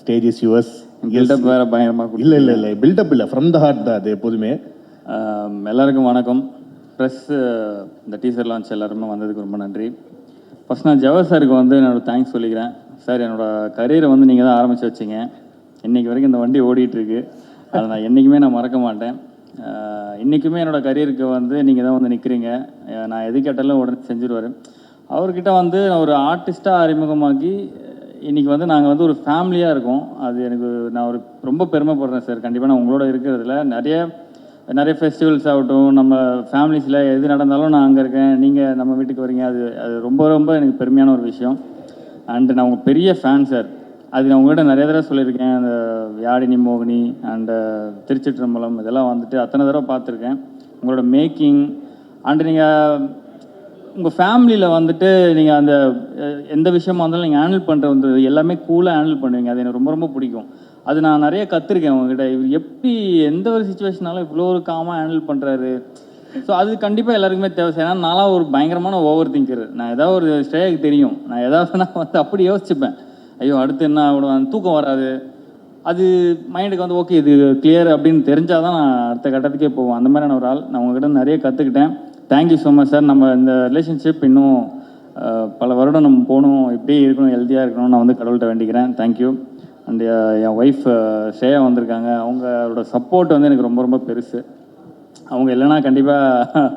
Stage is yours. Build up வேறு பயங்கரமாக இல்லை பில்டப் இல்லை, ஃப்ரம் த ஹார்ட் தான் அது எப்போதுமே. எல்லாருக்கும் வணக்கம். ப்ரெஸ் இந்த டீசர் லான்ச் எல்லாருமே வந்ததுக்கு ரொம்ப நன்றி. ஃபஸ்ட் நான் ஜவஹர் சாருக்கு வந்து என்னோடய தேங்க்ஸ் சொல்லிக்கிறேன். சார், என்னோடய கரியரை வந்து நீங்கள் தான் ஆரம்பித்து வச்சிங்க. இன்றைக்கி வரைக்கும் இந்த வண்டி ஓடிட்டுருக்கு. அதை நான் என்றைக்குமே நான் மறக்க மாட்டேன். இன்றைக்குமே என்னோடய கரியருக்கு வந்து நீங்கள் தான் வந்து நிற்கிறீங்க. நான் எது கேட்டாலும் உடனே செஞ்சுருவார். அவர்கிட்ட வந்து நான் ஒரு ஆர்டிஸ்ட்டாக அறிமுகமாக்கி இன்றைக்கி வந்து நாங்கள் வந்து ஒரு ஃபேமிலியாக இருக்கோம். அது எனக்கு நான் ஒரு ரொம்ப பெருமைப்படுறேன் சார். கண்டிப்பாக நான் உங்களோட இருக்கிறதுல நிறைய ஃபெஸ்டிவல்ஸ் ஆகட்டும், நம்ம ஃபேமிலிஸில் எது நடந்தாலும் நான் அங்கே இருக்கேன், நீங்கள் நம்ம வீட்டுக்கு வரீங்க. அது ரொம்ப ரொம்ப எனக்கு பெருமையான ஒரு விஷயம். அண்டு நான் உங்கள் பெரிய ஃபேன் சார். அது நான் உங்கள்கிட்ட நிறைய தடவை சொல்லியிருக்கேன். அந்த யாழினி மோகினி அண்டு திருச்சிற்றம்பலம் இதெல்லாம் வந்துட்டு அத்தனை தடவை பார்த்துருக்கேன். உங்களோட மேக்கிங் அண்டு நீங்கள் உங்கள் ஃபேமிலியில் வந்துட்டு நீங்கள் அந்த எந்த விஷயமா இருந்தாலும் நீங்கள் ஹேண்டில் பண்ணுற வந்து எல்லாமே கூலாக ஹேண்டில் பண்ணுவீங்க. அது எனக்கு ரொம்ப ரொம்ப பிடிக்கும். அது நான் நிறைய கற்றுருக்கேன் உங்ககிட்ட. இவர் எப்படி எந்த ஒரு சுச்சுவேஷனாலும் இவ்வளோ ஒரு காமாக ஹேண்டில் பண்ணுறாரு. ஸோ அது கண்டிப்பாக எல்லாருக்குமே தேவை. ஏன்னா நான்லாம் ஒரு பயங்கரமான ஓவர் திங்கர். நான் ஏதாவது ஒரு ஸ்டேஜுக்கு தெரியும், நான் ஏதாவதுனா வந்து அப்படி யோசிச்சுப்பேன். ஐயோ அடுத்து என்ன ஆகிடும், தூக்கம் வராது. அது மைண்டுக்கு வந்து ஓகே இது கிளியர் அப்படின்னு தெரிஞ்சால் தான் நான் அடுத்த கட்டத்துக்கே போவோம். அந்த மாதிரியான ஒரு ஆள். நான் உங்ககிட்ட நிறைய கற்றுக்கிட்டேன். Thank you so much sir. நம்ம இந்த ரிலேஷன்ஷிப் இன்னும் பல வருடம் நம்ம போகணும், இப்படியே இருக்கணும், ஹெல்த்தியாக இருக்கணும். நான் வந்து கடவுள்கிட்ட வேண்டிக்கிறேன். Thank you. And N wife Shreya வந்திருக்காங்க. அவங்களோட சப்போர்ட் வந்து எனக்கு ரொம்ப ரொம்ப பெருசு. அவங்க இல்லைன்னா கண்டிப்பாக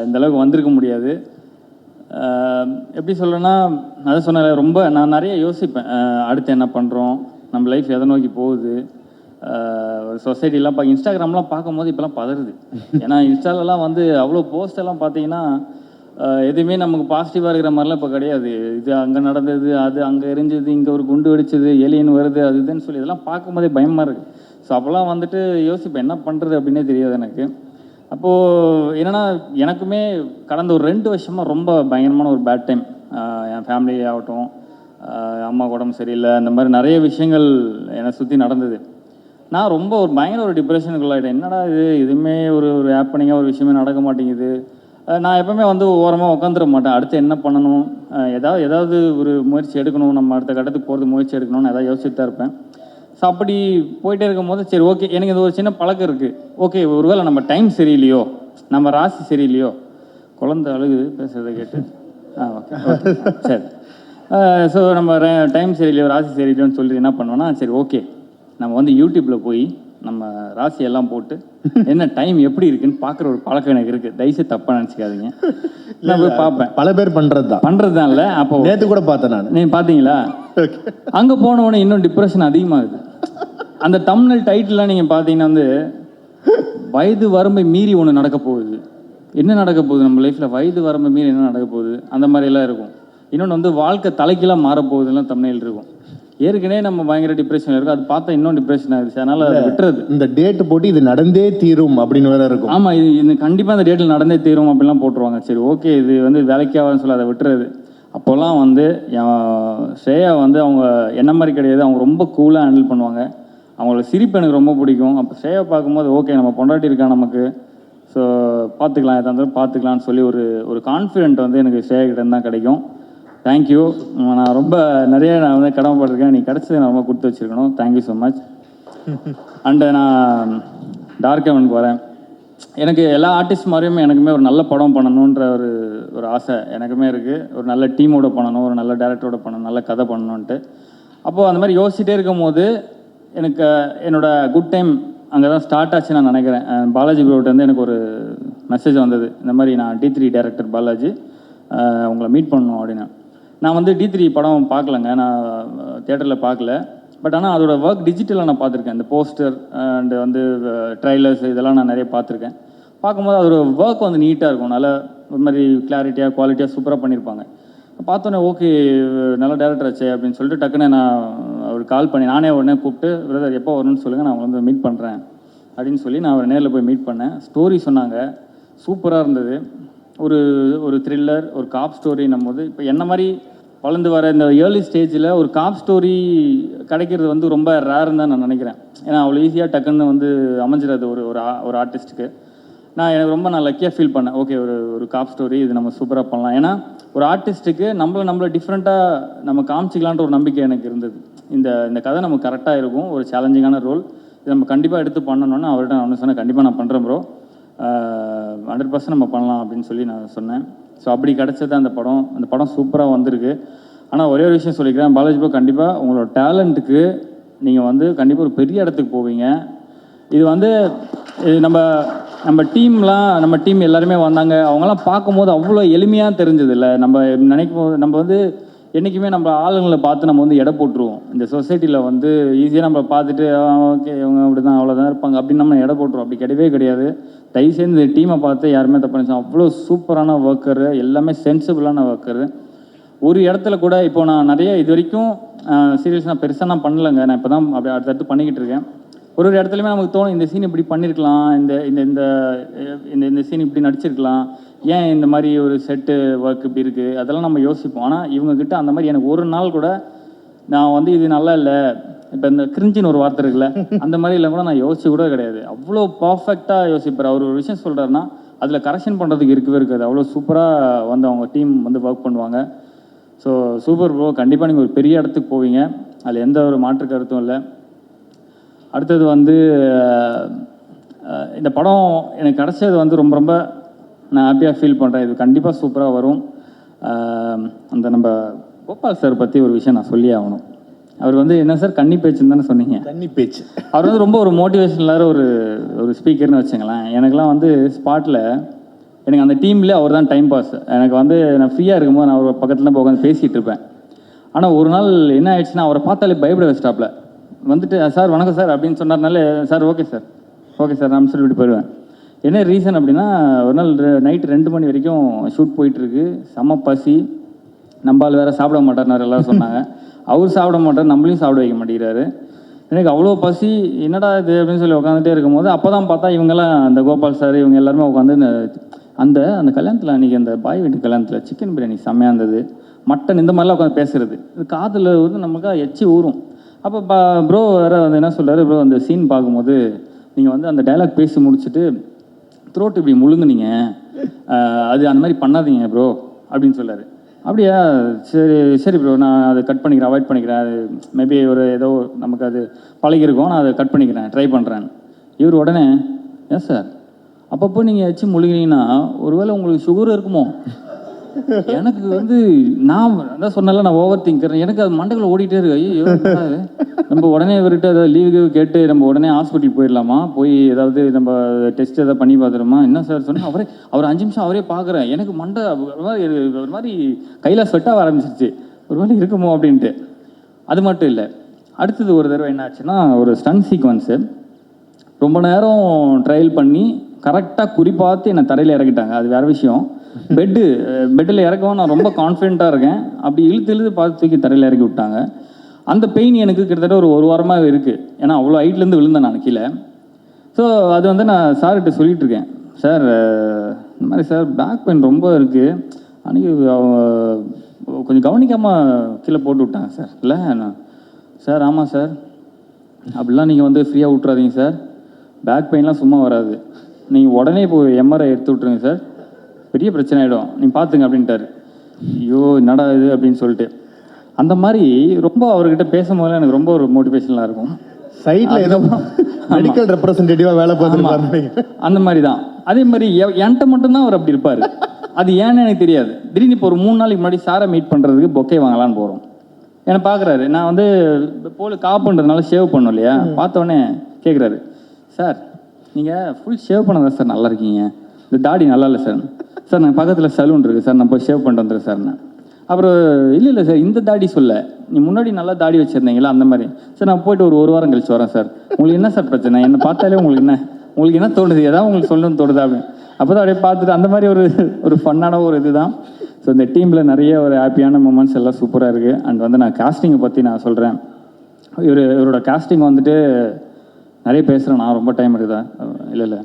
இந்தளவுக்கு வந்திருக்க முடியாது. எப்படி சொல்கிறேன்னா, அதை சொன்ன ரொம்ப நான் நிறைய யோசிப்பேன். அடுத்து என்ன பண்ணுறோம், நம்ம லைஃப் எதை நோக்கி போகுது. சொசைட்டிலாம் இன்ஸ்டாகிராம்லாம் பார்க்கும்போது இப்போலாம் பதறுது. ஏன்னா இன்ஸ்டாலெலாம் வந்து அவ்வளோ போஸ்டெல்லாம் பார்த்தீங்கன்னா எதுவுமே நமக்கு பாசிட்டிவாக இருக்கிற மாதிரிலாம் இப்போ கிடையாது. இது அங்கே நடந்தது, அது அங்கே எரிஞ்சது, இங்கே ஒரு குண்டு வெடிச்சது, ஏலியன் வருது, அது இதுன்னு சொல்லி இதெல்லாம் பார்க்கும்போதே பயமாக இருக்குது. ஸோ அப்போல்லாம் வந்துட்டு யோசிப்பேன் என்ன பண்ணுறது அப்படின்னே தெரியாது எனக்கு. அப்போது என்னென்னா எனக்குமே கடந்த ஒரு 2 வருஷமாக ரொம்ப பயங்கரமான ஒரு பேட் டைம். என் ஃபேமிலி ஆகட்டும், அம்மா உடம்பு சரியில்லை, அந்த மாதிரி நிறைய விஷயங்கள் என்னை சுற்றி நடந்தது. நான் ரொம்ப ஒரு பயங்கர ஒரு டிப்ரெஷனுக்குள்ளாயிட்டேன். என்னடா இது எதுவுமே ஒரு ஹேப்பனிங்காக ஒரு விஷயமே நடக்க மாட்டேங்குது. நான் எப்போவுமே வந்து ஓரமாக உட்காந்துட மாட்டேன். அடுத்து என்ன பண்ணணும், ஏதாவது ஒரு முயற்சி எடுக்கணும், நம்ம அடுத்த கட்டத்துக்கு போகிறது முயற்சி எடுக்கணும்னு ஏதாவது யோசிச்சுட்டு தான் இருப்பேன். ஸோ அப்படி போயிட்டே இருக்கும்போது சரி ஓகே, எனக்கு இது ஒரு சின்ன பழக்கம் இருக்குது. ஓகே, ஒருவேளை நம்ம டைம் சரியில்லையோ, நம்ம ராசி சரியில்லையோ, குழந்தை அழுகுது பேசுகிறத கேட்டு. ஓகே சரி. ஸோ நம்ம டைம் சரியில்லையோ, ராசி சரியில்லையோன்னு சொல்லி என்ன பண்ணுவோன்னா, சரி ஓகே நம்ம வந்து யூடியூப்பில் போய் நம்ம ராசியெல்லாம் போட்டு என்ன டைம் எப்படி இருக்குன்னு பார்க்குற ஒரு பழக்கம் எனக்கு இருக்குது. தயவுசெய்து தப்பாக நினச்சிக்காதீங்க. நான் போய் பார்ப்பேன். பல பேர் பண்ணுறது தான் இல்லை. அப்போ நேற்று கூட பார்த்தேன் நான். நீங்கள் பார்த்தீங்களா? அங்கே போனவொடனே இன்னும் டிப்ரெஷன் அதிகமாகுது. அந்த தம்ப்நெயில் டைட்டில்லாம் நீங்கள் பார்த்தீங்கன்னா வந்து வயது வரம்பை மீறி ஒன்று நடக்க போகுது. என்ன நடக்க போகுது நம்ம லைஃப்பில், வயது வரம்பை மீறி என்ன நடக்க போகுது, அந்த மாதிரியெல்லாம் இருக்கும். இன்னொன்று வந்து வாழ்க்கை தலைக்கெல்லாம் மாறப்போகுதுலாம் தம்ப்நெயில் இருக்கும். ஏற்கனவே நம்ம பயங்கர டிப்ரெஷன் இருக்கும். அது பார்த்தா இன்னும் டிப்ரெஷன் ஆகிடுச்சு. அதனால் அதை விட்டுறது. இந்த டேட்டு போட்டு இது நடந்தே தீரும் அப்படின்னு வேற இருக்கும். ஆமாம், இது கண்டிப்பாக இந்த டேட்டில் நடந்தே தீரும் அப்படிலாம் போட்டுருவாங்க. சரி ஓகே இது வந்து வேலைக்கு ஆகாதுன்னு சொல்லி அதை விட்டுறது. அப்போல்லாம் வந்து ஸ்ரேயா வந்து அவங்க என்ன மாதிரி கிடையாது. அவங்க ரொம்ப கூலாக ஹேண்டில் பண்ணுவாங்க. அவங்களோட சிரிப்பு எனக்கு ரொம்ப பிடிக்கும். அப்போ ஸ்ரேயா பார்க்கும்போது ஓகே நம்ம பொண்டாட்டி இருக்கா நமக்கு, ஸோ பார்த்துக்கலாம், எதாக இருந்தாலும் பார்த்துக்கலான்னு சொல்லி ஒரு கான்ஃபிடென்ட் வந்து எனக்கு ஸ்ரேயா கிட்டே தான் கிடைக்கும். தேங்க்யூ. நான் ரொம்ப நிறைய நான் வந்து கடமைப்பட்டிருக்கேன். நீ கிடச்சது நான் ரொம்ப கொடுத்து வச்சுருக்கணும். Thank you so much. அண்டு நான் டார்க் ஹெவனுக்கு வரேன். எனக்கு எல்லா ஆர்டிஸ்ட் மாதிரியுமே எனக்குமே ஒரு நல்ல படம் பண்ணணுன்ற ஒரு ஆசை எனக்குமே இருக்குது. ஒரு நல்ல டீமோட பண்ணணும், ஒரு நல்ல டேரக்டரோட பண்ணணும், நல்ல கதை பண்ணணுன்ட்டு. அப்போது அந்த மாதிரி யோசிச்சுட்டே இருக்கும் போது எனக்கு என்னோடய குட் டைம் அங்கே தான் ஸ்டார்ட் ஆச்சு நான் நினைக்கிறேன். பாலாஜி ப்ரோட்ட வந்து எனக்கு ஒரு மெசேஜ் வந்தது. இந்த மாதிரி நான் D3 டேரக்டர் பாலாஜி உங்களை மீட் பண்ணணும் அப்படின்னு. நான் வந்து D3 படம் பார்க்கலங்க, நான் தியேட்டரில் பார்க்கல. பட் ஆனால் அதோட ஒர்க் டிஜிட்டலாக நான் பார்த்துருக்கேன். இந்த போஸ்டர் அண்டு வந்து ட்ரைலர்ஸ் இதெல்லாம் நான் நிறைய பார்த்துருக்கேன். பார்க்கும்போது அதோட ஒர்க் வந்து நீட்டாக இருக்கும். நல்ல ஒரு மாதிரி கிளாரிட்டியாக குவாலிட்டியாக சூப்பராக பண்ணியிருப்பாங்க. பார்த்தோன்னே ஓகே நல்ல டேரக்டர் ஆச்சு அப்படின்னு சொல்லிட்டு டக்குன்னு நான் அவருக்கு கால் பண்ணி நானே உடனே கூப்பிட்டு பிரதர் எப்போ வரணும்னு சொல்லுங்கள், நான் வந்து மீட் பண்ணுறேன் அப்படின்னு சொல்லி நான் அவரை நேரில் போய் மீட் பண்ணேன். ஸ்டோரி சொன்னாங்க, சூப்பராக இருந்தது. ஒரு த்ரில்லர், ஒரு காப் ஸ்டோரின்னும் போது இப்போ என்ன மாதிரி வளர்ந்து வர இந்த ஏர்லி ஸ்டேஜில் ஒரு காப் ஸ்டோரி கிடைக்கிறது வந்து ரொம்ப ரேர்னு தான் நான் நினைக்கிறேன். ஏன்னா அவ்வளோ ஈஸியாக டக்குன்னு வந்து அமைஞ்சிடாது ஒரு ஆர்டிஸ்ட்டுக்கு. எனக்கு ரொம்ப லக்கியாக ஃபீல் பண்ணேன். ஓகே ஒரு காப் ஸ்டோரி இது நம்ம சூப்பராக பண்ணலாம். ஏன்னா ஒரு ஆர்டிஸ்ட்டுக்கு நம்மளை டிஃப்ரெண்ட்டாக நம்ம காமிச்சிக்கலான்ற ஒரு நம்பிக்கை எனக்கு இருந்தது. இந்த இந்த கதை நமக்கு கரெக்டாக இருக்கும், ஒரு சேலஞ்சிங்கான ரோல், இது நம்ம கண்டிப்பாக எடுத்து பண்ணணும்னு அவர்கிட்ட நான் சொன்னேன். கண்டிப்பாக நான் பண்ணுறேன் ப்ரோ, 100% நம்ம பண்ணலாம் அப்படின்னு சொல்லி நான் சொன்னேன். ஸோ அப்படி கிடச்சது அந்த படம் சூப்பராக வந்திருக்கு. ஆனால் ஒரே ஒரு விஷயம் சொல்லிக்கிறேன், பாலாஜி ப்ரோ, கண்டிப்பாக உங்களோட டேலண்ட்டுக்கு நீங்கள் வந்து கண்டிப்பாக ஒரு பெரிய இடத்துக்கு போவீங்க. இது வந்து இது நம்ம டீம் எல்லாருமே வந்தாங்க, அவங்கெல்லாம் பார்க்கும்போது அவ்வளோ எளிமையாக தெரிஞ்சது இல்லை. நம்ம நினைக்கும் போது நம்ம வந்து என்றைக்குமே நம்ம ஆளுங்களை பார்த்து நம்ம வந்து எடை போட்டுருவோம். இந்த சொசைட்டியில் வந்து ஈஸியாக நம்ம பார்த்துட்டு ஓகே இவங்க அப்படி தான் அவ்வளோதான் இருப்பாங்க அப்படின்னு நம்ம எடை போட்டுருவோம். அப்படி கிடையவே கிடையாது. தயவுசெய்து இந்த டீமை பார்த்து யாருமே தப்பு நினச்சோம். அவ்வளோ சூப்பரான ஒர்க்கரு, எல்லாமே சென்சிபிளான ஒர்க்கரு. ஒரு இடத்துல கூட இப்போ நான் நிறைய இது வரைக்கும் சீரியல்ஸ் நான் பெருசாக நான் பண்ணலைங்க, நான் இப்போ தான் அப்படி அடுத்தடுத்து பண்ணிக்கிட்டு இருக்கேன். ஒரு இடத்துலையுமே நமக்கு தோணும் இந்த சீன் இப்படி பண்ணியிருக்கலாம், இந்த இந்த இந்த இந்த சீன் இப்படி நடிச்சிருக்கலாம், ஏன் இந்த மாதிரி ஒரு செட்டு ஒர்க் இப்படி இருக்குது, அதெல்லாம் நம்ம யோசிப்போம். ஆனால் இவங்கக்கிட்ட அந்த மாதிரி எனக்கு ஒரு நாள் கூட நான் வந்து இது நல்லா இல்லை, இப்போ இந்த கிரிஞ்சின்னு ஒரு வார்த்தை இருக்குல்ல, அந்த மாதிரி இல்லை கூட நான் யோசிச்சு கூட கிடையாது. அவ்வளோ பர்ஃபெக்டாக யோசிப்பார். அவர் ஒரு விஷயம் சொல்கிறாருன்னா அதில் கரெக்ஷன் பண்ணுறதுக்கு இருக்கவே இருக்காது. அவ்வளோ சூப்பராக வந்து அவங்க டீம் வந்து ஒர்க் பண்ணுவாங்க. ஸோ சூப்பர் ப்ரோ, கண்டிப்பாக நீங்கள் ஒரு பெரிய இடத்துக்கு போவீங்க, அதில் எந்த ஒரு மாற்று கருத்தும் இல்லை. அடுத்தது வந்து இந்த படம் எனக்கு கிடச்சது வந்து ரொம்ப ரொம்ப நான் ஹாப்பியாக ஃபீல் பண்ணுறேன். இது கண்டிப்பாக சூப்பராக வரும். அந்த நம்ம கோபால் சார் பற்றி ஒரு விஷயம் நான் சொல்லியே ஆகணும். அவர் வந்து என்ன சார் கன்னி பேச்சுன்னு தானே சொன்னீங்க? கன்னி பேச்சு. அவர் வந்து ரொம்ப ஒரு மோட்டிவேஷனலாக ஒரு ஸ்பீக்கர்னு வச்சுங்களேன். எனக்குலாம் வந்து ஸ்பாட்டில் எனக்கு அந்த டீம்லேயே அவர் தான் டைம் பாஸ். எனக்கு வந்து நான் ஃப்ரீயாக இருக்கும்போது நான் அவர் பக்கத்தில் போய் உட்காந்து பேசிகிட்டு இருப்பேன். ஆனால் ஒரு நாள் என்ன ஆயிடுச்சுன்னா அவரை பார்த்தாலே பயப்பட வச்சிட்டாப்ல. வந்துட்டு சார் வணக்கம் சார் அப்படின்னு சொன்னார்னாலே சார் ஓகே சார் நான் சொல்லிட்டு போயிடுவேன். என்ன ரீசன் அப்படின்னா, ஒரு நாள் நைட்டு 2 மணி வரைக்கும் ஷூட் போயிட்டுருக்கு, செம்ம பசி, நம்பால் வேறு சாப்பிட மாட்டார்னார் எல்லோரும் சொன்னாங்க. அவர் சாப்பிட மாட்டார், நம்மளையும் சாப்பிட வைக்க மாட்டேங்கிறாரு. எனக்கு அவ்வளோ பசி, என்னடா இது அப்படின்னு சொல்லி உட்காந்துட்டே இருக்கும்போது அப்போ தான் பார்த்தா இவங்கெல்லாம் அந்த கோபால் சார் இவங்க எல்லாருமே உட்காந்து அந்த அந்த கல்யாணத்தில் அன்றைக்கி அந்த பாய் வீட்டு கல்யாணத்தில் சிக்கன் பிரியாணி செம்மையாக இருந்தது, மட்டன், இந்த மாதிரிலாம் உட்காந்து பேசுகிறது. இது காதில் வந்து நமக்கு எச்சி ஊறும். அப்போ ப்ரோ வேறு வந்து என்ன சொல்கிறாரு, ப்ரோ அந்த சீன் பார்க்கும்போது நீங்கள் வந்து அந்த டைலாக் பேசி முடிச்சுட்டு த்ரோட் இப்படி முழுங்குனீங்க, அது அந்த மாதிரி பண்ணாதீங்க ப்ரோ அப்படின்னு சொல்லார். அப்படியா, சரி ப்ரோ, நான் அதை கட் பண்ணிக்கிறேன், அவாய்ட் பண்ணிக்கிறேன், அது மேபி ஒரு ஏதோ நமக்கு அது பழகிருக்கோம், நான் அதை கட் பண்ணிக்கிறேன், ட்ரை பண்ணுறேன். இவர் உடனே ஏன் சார் அப்பப்போ நீங்கள் வச்சு முழுகினீங்கன்னா ஒருவேளை உங்களுக்கு சுகர் இருக்குமோ? எனக்கு வந்து நான் அதான் சொன்னால நான் ஓவர் திங்கர், எனக்கு அது மண்டைக்குள்ள ஓடிட்டே இருக்கு. ஐயோ நம்ம உடனே இவர்கிட்ட ஏதாவது லீவு கேட்டு நம்ம உடனே ஹாஸ்பிட்டலுக்கு போயிடலாமா, போய் ஏதாவது நம்ம டெஸ்ட் எதாவது பண்ணி பார்த்துருமா, என்ன சார் சொன்னால் அவர் 5 நிமிஷம் அவரே பார்க்குறேன். எனக்கு மண்டை ஒரு மாதிரி கையில் ஸ்வெட்டாக ஆரம்பிச்சிருச்சு, ஒரு மாதிரி இருக்குமோ அப்படின்ட்டு. அது மட்டும் இல்லை, அடுத்தது ஒரு தடவை என்ன ஆச்சுன்னா, ஒரு ஸ்டன் சீக்வன்ஸு ரொம்ப நேரம் ட்ரையல் பண்ணி கரெக்டாக குறிப்பாத்து என்னை தரையில் இறக்கிட்டாங்க. அது வேறு விஷயம். பெட்டில் இறக்கவும் நான் ரொம்ப கான்ஃபிடென்ட்டாக இருக்கேன். அப்படி இழுத்து பார்த்து தூக்கி தரையில் இறக்கி விட்டாங்க. அந்த பெயின் எனக்கு கிட்டத்தட்ட ஒரு வாரமாக இருக்குது. ஏன்னா அவ்வளோ ஹைட்லேருந்து விழுந்தேன் நான் கீழே. ஸோ அது வந்து நான் சார்கிட்ட சொல்லிகிட்டு இருக்கேன், சார் இந்த மாதிரி சார் பேக் பெயின் ரொம்ப இருக்குது, அன்றைக்கி கொஞ்சம் கவனிக்காமல் கீழே போட்டு விட்டாங்க சார். இல்லை சார், ஆமாம் சார், அப்படிலாம் நீங்கள் வந்து ஃப்ரீயாக விட்றாதீங்க சார், பேக் பெயின்லாம் சும்மா வராது, நீங்கள் உடனே போய் எம்ஆர்ஐ எடுத்து விட்ருங்க சார், பெரிய பிரச்சனை ஆகிடும், நீங்கள் பார்த்துங்க அப்படின்ட்டார். ஐயோ என்னடா இது அப்படின்னு சொல்லிட்டு அந்த மாதிரி ரொம்ப அவர்கிட்ட பேசும்போது எனக்கு ரொம்ப ஒரு மோட்டிவேஷனலாக இருக்கும். சைடில் ஏதோ மெடிக்கல் ரெப்ரசன்டேட்டிவாக வேலை பார்த்துருப்பாங்க அந்த மாதிரி தான். அதே மாதிரி என்கிட்ட மட்டும்தான் அவர் அப்படி இருப்பார். அது ஏன்னு எனக்கு தெரியாது. திடீர்னு இப்போ ஒரு 3 நாளைக்கு முன்னாடி சாரை மீட் பண்ணுறதுக்கு பொக்கே வாங்கலான்னு போகிறோம். என்னை பார்க்குறாரு, நான் வந்து போல் காப்புன்றதுனால ஷேவ் பண்ணோம் இல்லையா, பார்த்தோன்னே கேட்குறாரு, சார் நீங்கள் ஃபுல் ஷேவ் பண்ணதா சார் நல்லா இருக்கீங்க, இந்த தாடி நல்லா இல்லை சார். சார் நான் பக்கத்தில் சலூன் இருக்குது சார், நான் போய் ஷேவ் பண்ணிட்டு வந்துடுறேன் சார். நான் அப்புறம் இல்லை சார், இந்த தாடி சொல்ல, நீ முன்னாடி நல்லா தாடி வச்சுருந்தீங்களா அந்த மாதிரி. சார் நான் போயிட்டு ஒரு வாரம் கழிச்சு வரேன் சார். உங்களுக்கு என்ன சார் பிரச்சனை, என்னை பார்த்தாலே உங்களுக்கு என்ன தோணுது, ஏதாவது உங்களுக்கு சொல்லணும்னு தோணுதா அப்படின்னு. அப்போ தான் அப்படியே பார்த்துட்டு அந்த மாதிரி ஒரு ஃபன்னான ஒரு இது தான். ஸோ இந்த டீமில் நிறைய ஒரு ஹாப்பியான மூமெண்ட்ஸ் எல்லாம் சூப்பராக இருக்குது. அண்ட் வந்து நான் காஸ்டிங்கை பற்றி நான் சொல்கிறேன். இவரோட காஸ்டிங் வந்துட்டு நிறைய பேசுகிறேன் நான், ரொம்ப டைம் இருக்குதா? இல்லை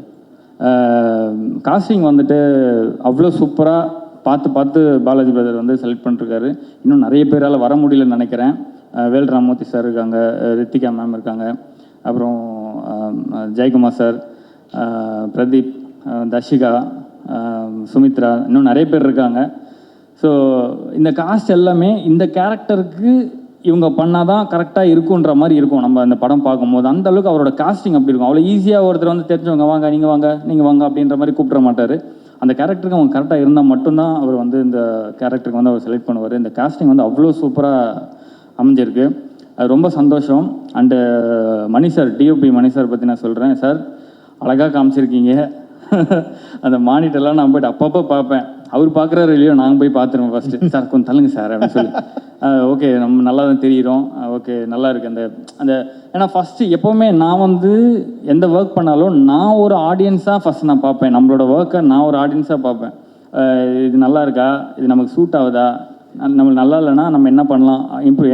காஸ்டிங் வந்துட்டு அவ்வளோ சூப்பராக பார்த்து பாலாஜி பிரதர் வந்து செலக்ட் பண்ணிருக்காரு. இன்னும் நிறைய பேரால் வர முடியலன்னு நினைக்கிறேன். வேல் ராமூர்த்தி சார் இருக்காங்க, ரித்திகா மேம் இருக்காங்க, அப்புறம் ஜெயக்குமார் சார், பிரதீப், தர்ஷிகா, சுமித்ரா, இன்னும் நிறைய பேர் இருக்காங்க. ஸோ இந்த காஸ்ட் எல்லாமே இந்த கேரக்டருக்கு இவங்க பண்ணால் தான் கரெக்டாக இருக்குன்ற மாதிரி இருக்கும் நம்ம அந்த படம் பார்க்கும்போது. அந்த அளவுக்கு அவரோட காஸ்டிங் அப்படி இருக்கும். அவ்வளோ ஈஸியாக ஒருத்தர் வந்து தெரிஞ்சவங்க வாங்க நீங்கள் வாங்க அப்படின்ற மாதிரி கூப்பிட மாட்டார். அந்த கேரக்டருக்கு அவங்க கரெக்டாக இருந்தால் மட்டும்தான் அவர் வந்து இந்த கேரக்டருக்கு வந்து அவர் செலக்ட் பண்ணுவார். இந்த காஸ்டிங் வந்து அவ்வளோ சூப்பராக அமைஞ்சிருக்கு. அது ரொம்ப சந்தோஷம். And Mani sir, DOP Mani sir பற்றி நான் சொல்கிறேன். சார் அழகாக காமிச்சிருக்கீங்க. அந்த மானிட்டர்லாம் நான் போய்ட்டு அப்பப்போ பார்ப்பேன். அவர் பார்க்குறாரு இல்லையோ நாங்கள் போய் பார்த்துருவோம் ஃபஸ்ட்டு. சார் கொஞ்சம் தள்ளுங்க சார் அப்படின்னு சொல்லி. ஓகே நம்ம நல்லா தான் தெரிகிறோம். ஓகே நல்லா இருக்குது அந்த அந்த ஏன்னா ஃபஸ்ட்டு எப்போவுமே நான் வந்து எந்த ஒர்க் பண்ணாலும் நான் ஒரு ஆடியன்ஸாக ஃபஸ்ட் நான் பார்ப்பேன். நம்மளோட ஒர்க்கை நான் ஒரு ஆடியன்ஸாக பார்ப்பேன். இது நல்லா இருக்கா, இது நமக்கு சூட் ஆகுதா, நம்மளுக்கு நல்லா இல்லைன்னா நம்ம என்ன பண்ணலாம்,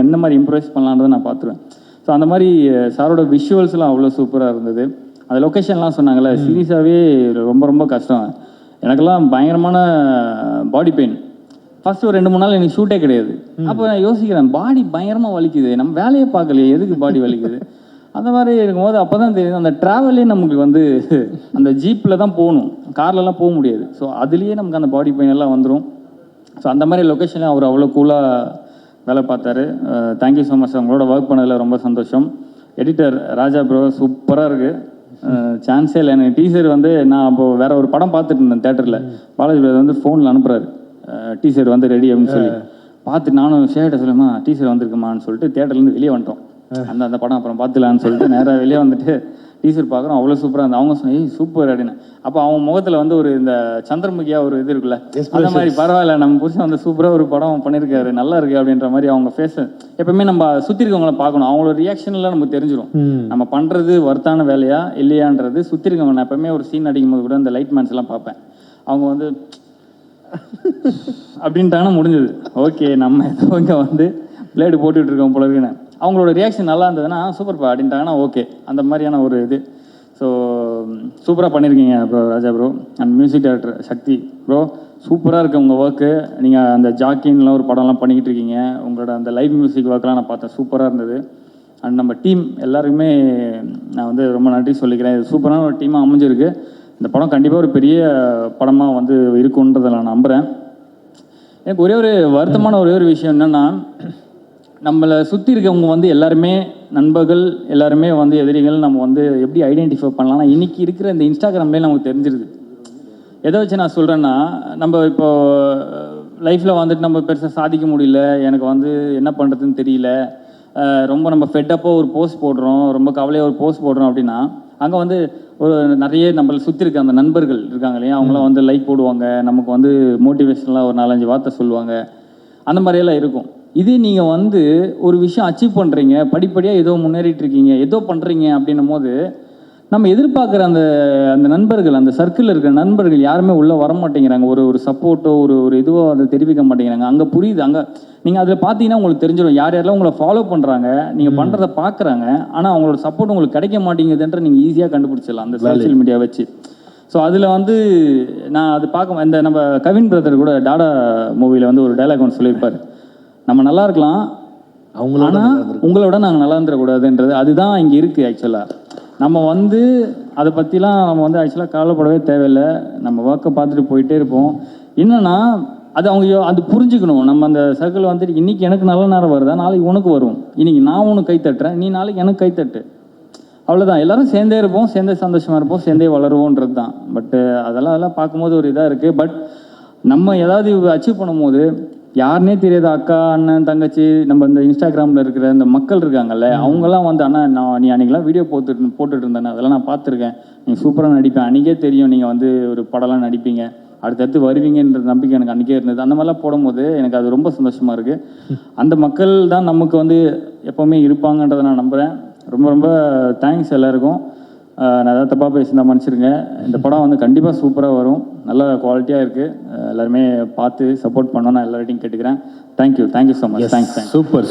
எந்த மாதிரி இம்ப்ரூவைஸ் பண்ணலான்றதை நான் பார்த்துருவேன். ஸோ அந்த மாதிரி சாரோட விஷுவல்ஸ்லாம் அவ்வளோ சூப்பராக இருந்தது. அந்த லொக்கேஷன்லாம் சொன்னாங்கல்ல, சீரியஸாகவே ரொம்ப ரொம்ப கஷ்டம். எனக்கெல்லாம் பயங்கரமான பாடி பெயின். ஃபஸ்ட்டு ஒரு 2-3 நாள் எனக்கு ஷூட்டே கிடையாது. அப்போ நான் யோசிக்கிறேன், பாடி பயங்கரமாக வலிக்குது, நம்ம வேலையே பார்க்கலையே, எதுக்கு பாடி வலிக்குது அந்த மாதிரி இருக்கும்போது அப்போ தான் தெரியுது அந்த ட்ராவலே நமக்கு வந்து அந்த ஜீப்பில் தான் போகணும், கார்லலாம் போக முடியாது. ஸோ அதுலேயே நமக்கு அந்த பாடி பெயின் எல்லாம் வந்துடும். ஸோ அந்த மாதிரி லொக்கேஷனில் அவர் அவ்வளோ கூலாக வேலை பார்த்தாரு. Thank you so much. அவங்களோட ஒர்க் பண்ணதில் ரொம்ப சந்தோஷம். எடிட்டர் ராஜா ப்ரோ சூப்பராக இருக்குது. சான்ஸே இல்லை. எனக்கு டீசர் வந்து நான் அப்போது வேற ஒரு படம் பார்த்துட்டு இருந்தேன் தேட்டரில். பாலாஜி பிரதர் வந்து ஃபோனில் அனுப்புகிறாரு, டீசர் வந்து ரெடி அப்படின்னு சொல்லி. பார்த்துட்டு நானும் ஷேர்கிட்ட சொல்லுமா டீசர் வந்திருக்குமான்னு சொல்லிட்டு தேட்டர்லேருந்து வெளியே வந்துட்டோம். அந்த படம் அப்புறம் பார்த்துலான்னு சொல்லிட்டு நேராக வெளியே வந்துட்டு டீசர் பார்க்குறோம். அவ்வளோ சூப்பராக இருந்தது. அவங்க சொன்ன ஏய் சூப்பர் அப்படின்னு. அப்போ அவங்க முகத்தில் வந்து ஒரு இந்த சந்திரமுகியாக ஒரு இது இருக்குல்ல, அந்த மாதிரி பரவாயில்ல நம்ம புருஷன் வந்து சூப்பராக ஒரு படம் பண்ணியிருக்காரு, நல்லா இருக்குது அப்படின்ற மாதிரி அவங்க ஃபேஸை எப்பவுமே நம்ம சுற்றி இருக்கவங்கள பார்க்கணும். அவங்களோட ரியாக்ஷன்லாம் நமக்கு தெரிஞ்சிடும். நம்ம பண்ணுறது ஒர்த்தான வேலையா இல்லையான்றது சுற்றி இருக்கவங்க. நான் எப்பவுமே ஒரு சீன் அடிக்கும் போது கூட இந்த லைட் மேன்ஸ் எல்லாம் பார்ப்பேன். அவங்க வந்து அப்படின்ட்டாங்கன்னா முடிஞ்சது, ஓகே நம்ம ஏதோ இங்கே வந்து பிளேடு போட்டுக்கிட்டு இருக்கோம் போல இருக்குன்னு. அவங்களோட ரியாக்ஷன் நல்லா இருந்ததுன்னா சூப்பர்ப்பா அப்படின்ட்டாங்கன்னா ஓகே, அந்த மாதிரியான ஒரு இது. ஸோ சூப்பராக பண்ணியிருக்கீங்க bro Raja bro. And music director Sakthi bro சூப்பராக இருக்குது உங்கள் ஒர்க்கு. நீங்கள் அந்த ஜாக்கின்லாம் ஒரு படம்லாம் பண்ணிக்கிட்டு இருக்கீங்க. உங்களோட அந்த லைவ் மியூசிக் ஒர்க்லாம் நான் பார்த்தேன், சூப்பராக இருந்தது. அண்ட் நம்ம டீம் எல்லாருக்குமே நான் வந்து ரொம்ப நன்றி சொல்லிக்கிறேன். இது சூப்பரான ஒரு டீமாக அமைஞ்சிருக்கு. இந்த படம் கண்டிப்பாக ஒரு பெரிய படமாக வந்து இருக்குன்றதை நான் நம்புகிறேன். எனக்கு ஒரே ஒரு வருத்தமான ஒரே ஒரு விஷயம் என்னென்னா, நம்மளை சுற்றி இருக்கவங்க வந்து எல்லாருமே நண்பர்கள், எல்லாருமே வந்து எதிரிகள். நம்ம வந்து எப்படி ஐடென்டிஃபை பண்ணலாம்னா இன்றைக்கி இருக்கிற இந்த இன்ஸ்டாகிராம்லேயே நமக்கு தெரிஞ்சிருது. எதை வச்சு நான் சொல்கிறேன்னா, நம்ம இப்போது லைஃப்பில் வந்துட்டு நம்ம பெருசாக சாதிக்க முடியல, எனக்கு வந்து என்ன பண்ணுறதுன்னு தெரியல, ரொம்ப நம்ம ஃபெட்டப்பாக ஒரு போஸ்ட் போடுறோம், ரொம்ப கவலையாக ஒரு போஸ்ட் போடுறோம் அப்படின்னா, அங்கே வந்து ஒரு நிறைய நம்மளை சுற்றி இருக்க அந்த நண்பர்கள் இருக்காங்க இல்லையா, அவங்களாம் வந்து லைக் போடுவாங்க, நமக்கு வந்து மோட்டிவேஷனலாக ஒரு 4-5 வார்த்தை சொல்லுவாங்க, அந்த மாதிரியெல்லாம் இருக்கும். இதே நீங்கள் வந்து ஒரு விஷயம் அச்சீவ் பண்ணுறீங்க, படிப்படியாக ஏதோ முன்னேறிட்டு இருக்கீங்க, ஏதோ பண்ணுறீங்க அப்படின்னும் போது நம்ம எதிர்பார்க்குற அந்த அந்த நண்பர்கள், அந்த சர்க்கிளில் இருக்கிற நண்பர்கள் யாருமே உள்ளே வர மாட்டேங்கிறாங்க. ஒரு சப்போர்ட்டோ ஒரு இதுவோ அதை தெரிவிக்க மாட்டேங்கிறாங்க. அங்கே புரியுது, அங்கே நீங்கள் அதில் பார்த்தீங்கன்னா உங்களுக்கு தெரிஞ்சிடும் யார் யாரெல்லாம் உங்களை ஃபாலோ பண்ணுறாங்க, நீங்கள் பண்ணுறதை பார்க்குறாங்க, ஆனால் அவங்களோட சப்போர்ட் உங்களுக்கு கிடைக்க மாட்டேங்குதுன்ற நீங்கள் ஈஸியாக கண்டுபிடிச்சிடலாம் அந்த சோஷியல் மீடியா வச்சு. ஸோ அதில் வந்து நான் அது பார்க்க இந்த நம்ம கவின் பிரதர் கூட டாடா மூவியில் வந்து ஒரு டைலாக் ஒன்று சொல்லியிருப்பார், நம்ம நல்லா இருக்கலாம் ஆனால் உங்களோட நாங்கள் நல்லா இருந்துடக்கூடாதுன்றது. அதுதான் இங்கே இருக்குது ஆக்சுவலாக. நம்ம வந்து அதை பற்றிலாம் நம்ம வந்து ஆக்சுவலாக கவலைப்படவே தேவையில்லை. நம்ம ஒர்க்கை பார்த்துட்டு போயிட்டே இருப்போம். என்னென்னா அது அவங்க அது புரிஞ்சுக்கணும். நம்ம அந்த சர்க்கிள் வந்துட்டு இன்றைக்கி எனக்கு நல்ல நேரம் வருதா, நாளைக்கு உனக்கு வரும். இன்றைக்கி நான் உனக்கு கை தட்டுறேன், நீ நாளைக்கு எனக்கு கை தட்டு. அவ்வளோதான். எல்லோரும் சேர்ந்தே இருப்போம், சேர்ந்தே சந்தோஷமாக இருப்போம், சேர்ந்தே வளருவோன்றது தான். பட்டு அதெல்லாம் பார்க்கும்போது ஒரு இதாக இருக்குது. பட் நம்ம ஏதாவது அச்சீவ் பண்ணும்போது யாருனே தெரியாத அக்கா, அண்ணன், தங்கச்சி, நம்ம இந்த இன்ஸ்டாகிராமில் இருக்கிற இந்த மக்கள் இருக்காங்கல்ல, அவங்கெல்லாம் வந்து அண்ணா நீ அன்றைக்கெலாம் வீடியோ போட்டுட்டு இருந்தேன், அதெல்லாம் நான் பார்த்துருக்கேன், நீங்கள் சூப்பராக நடிப்பேன், அன்றைக்கே தெரியும் நீங்கள் வந்து ஒரு படம்லாம் நடிப்பீங்க, அடுத்தடுத்து வருவீங்கன்ற நம்பிக்கை எனக்கு அன்றைக்கே இருந்தது. அந்த மாதிரிலாம் போடும்போது எனக்கு அது ரொம்ப சந்தோஷமாக இருக்குது. அந்த மக்கள் தான் நமக்கு வந்து எப்போவுமே இருப்பாங்கன்றதை நான் நம்புகிறேன். ரொம்ப ரொம்ப தேங்க்ஸ் எல்லாருக்கும். நான் ஏதாவது தப்பாக பேசியிருந்தா மன்னிச்சிருங்க. இந்த படம் வந்து கண்டிப்பாக சூப்பராக வரும், நல்ல குவாலிட்டியாக இருக்குது. எல்லாருமே பார்த்து சப்போர்ட் பண்ணணும் நான் எல்லார்ட்டையும் கேட்டுக்கிறேன். Thank you so much. Thanks. Super.